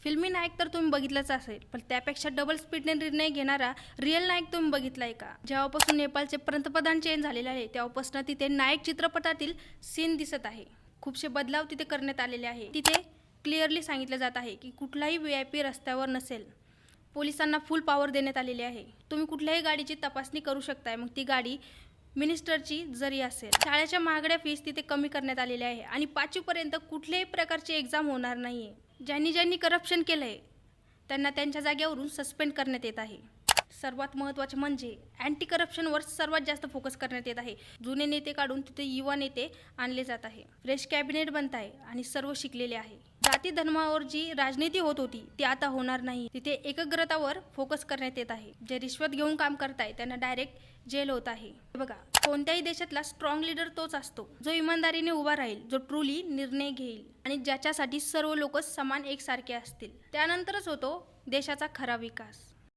फिल्मी नायक तर तुम्ही बघितलंच असेल, पण त्यापेक्षा डबल स्पीडने निर्णय घेणारा रिअल नायक तुम्ही बघितलाय का? जेव्हापासून नेपाळचे पंतप्रधान चेंज झालेले आहे तेव्हापासून तिथे नायक चित्रपटातील सीन दिसत आहे. खूपसे बदलाव तिथे करण्यात आलेले आहे. तिथे क्लिअरली सांगितलं जात आहे की कुठलाही VIP रस्त्यावर नसेल. पोलिसांना फुल पॉवर देण्यात आलेली आहे. तुम्ही कुठल्याही गाडीची तपासणी करू शकताय, मग ती गाडी मिनिस्टरची जरी असेल. शाळेच्या महागड्या फीस तिथे कमी करण्यात आलेल्या आहे आणि 5वी पर्यंत कुठल्याही प्रकारची एक्झाम होणार नाहीये. ज्यांनी करप्शन केलंय त्यांना त्यांच्या जागेवरून सस्पेंड करण्यात येत आहे. सर्वात महत्त्वाचे म्हणजे अँटी करप्शनवर सर्वात जास्त फोकस करण्यात येत आहे. जुने नेते काढून तिथे युवा नेते आणले जात आहे. फ्रेश कॅबिनेट बनत आहे आणि सर्व शिकलेले आहे. जाती धर्मावर जी राजनीती होत होती ती आता होणार नाही. तिथे एकाग्रतावर फोकस करण्यात येत आहे. जे रिश्वत घेऊन काम करताय त्यांना डायरेक्ट जेल होत आहे. बघा, कोणत्याही देशातला स्ट्रॉंग लीडर तोच असतो जो इमानदारीने उभा राहील, जो ट्रूली निर्णय घेईल आणि ज्याच्यासाठी सर्व लोक समान एकसारखे असतील. त्यानंतरच होतो देशाचा खरा विकास.